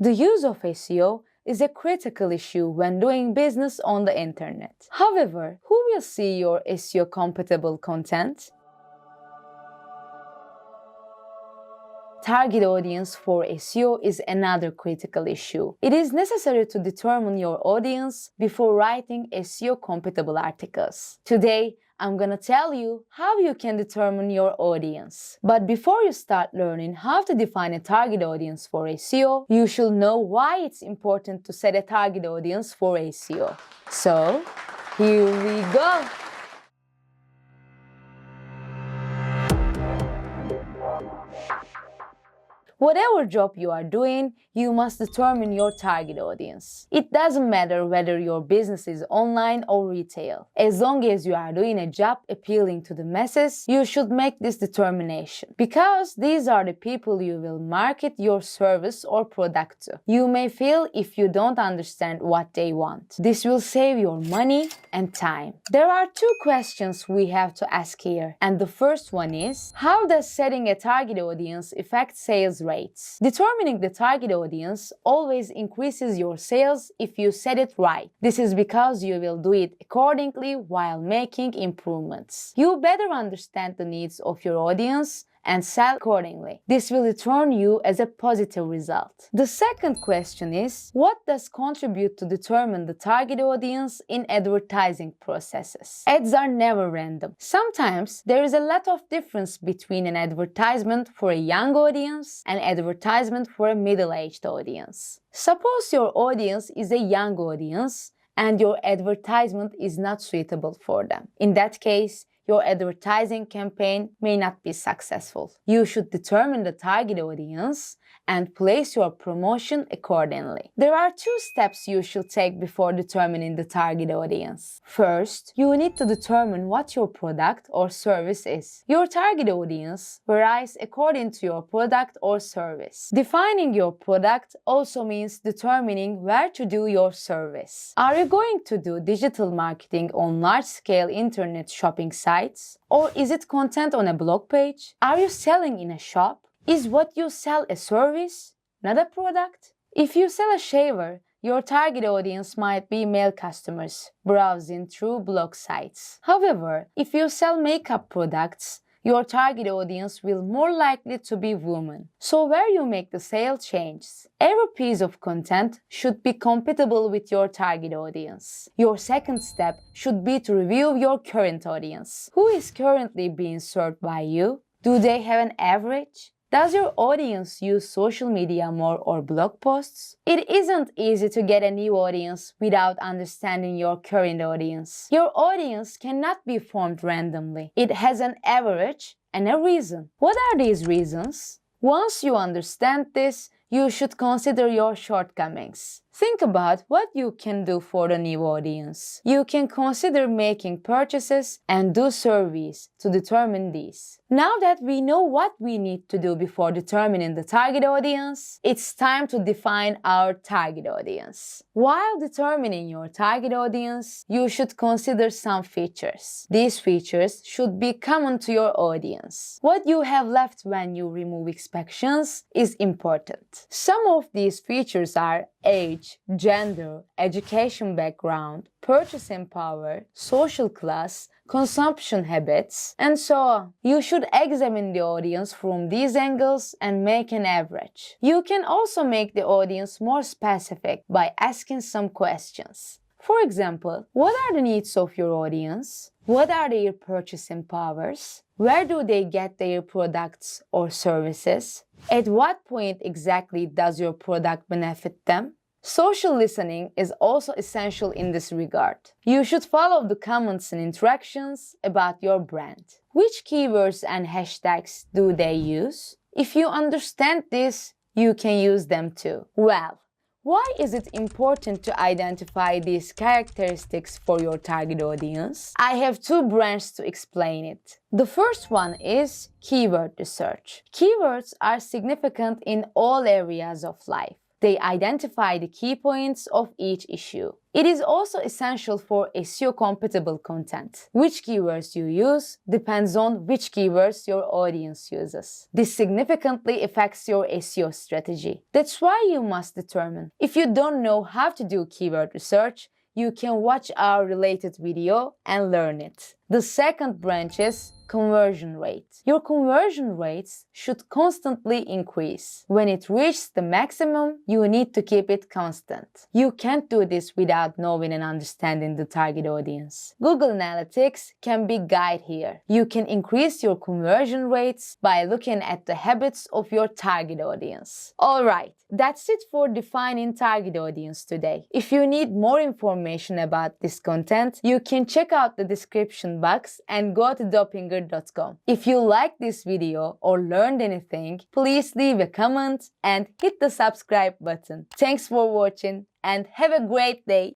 The use of SEO is a critical issue when doing business on the internet. However, who will see your SEO-compatible content? Target audience for SEO is another critical issue. It is necessary to determine your audience before writing SEO-compatible articles. Today, I'm gonna tell you how you can determine your audience. But before you start learning how to define a target audience for SEO, you should know why it's important to set a target audience for SEO. So, here we go! Whatever job you are doing, you must determine your target audience. It doesn't matter whether your business is online or retail. As long as you are doing a job appealing to the masses, you should make this determination. Because these are the people you will market your service or product to. You may fail if you don't understand what they want. This will save your money and time. There are two questions we have to ask here. And the first one is, how does setting a target audience affect sales rates? Determining the target audience always increases your sales if you set it right. This is because you will do it accordingly while making improvements. You better understand the needs of your audience and sell accordingly. This will return you as a positive result. The second question is, what does contribute to determine the target audience in advertising processes? Ads are never random. Sometimes there is a lot of difference between an advertisement for a young audience and advertisement for a middle-aged audience. Suppose your audience is a young audience and your advertisement is not suitable for them. In that case, your advertising campaign may not be successful. You should determine the target audience and place your promotion accordingly. There are two steps you should take before determining the target audience. First, you need to determine what your product or service is. Your target audience varies according to your product or service. Defining your product also means determining where to do your service. Are you going to do digital marketing on large-scale internet shopping sites? Or is it content on a blog page? Are you selling in a shop? Is what you sell a service, not a product? If you sell a shaver, your target audience might be male customers browsing through blog sites. However, if you sell makeup products, your target audience will more likely to be women. So where you make the sale changes. Every piece of content should be compatible with your target audience. Your second step should be to review your current audience. Who is currently being served by you? Do they have an average? Does your audience use social media more or blog posts? It isn't easy to get a new audience without understanding your current audience. Your audience cannot be formed randomly. It has an average and a reason. What are these reasons? Once you understand this, you should consider your shortcomings. Think about what you can do for the new audience. You can consider making purchases and do surveys to determine these. Now that we know what we need to do before determining the target audience, it's time to define our target audience. While determining your target audience, you should consider some features. These features should be common to your audience. What you have left when you remove inspections is important. Some of these features are age, gender, education background, purchasing power, social class, consumption habits, and so on. You should examine the audience from these angles and make an average. You can also make the audience more specific by asking some questions. For example, what are the needs of your audience? What are their purchasing powers? Where do they get their products or services? At what point exactly does your product benefit them? Social listening is also essential in this regard. You should follow the comments and interactions about your brand. Which keywords and hashtags do they use? If you understand this, you can use them too. Well, why is it important to identify these characteristics for your target audience? I have two branches to explain it. The first one is keyword research. Keywords are significant in all areas of life. They identify the key points of each issue. It is also essential for SEO-compatible content. Which keywords you use depends on which keywords your audience uses. This significantly affects your SEO strategy. That's why you must determine. If you don't know how to do keyword research, you can watch our related video and learn it. The second branch is conversion rate. Your conversion rates should constantly increase. When it reaches the maximum, you need to keep it constant. You can't do this without knowing and understanding the target audience. Google Analytics can be a guide here. You can increase your conversion rates by looking at the habits of your target audience. Alright, that's it for defining target audience today. If you need more information about this content, you can check out the description box and go to dopinger.com. If you liked this video or learned anything, please leave a comment and hit the subscribe button. Thanks for watching and have a great day.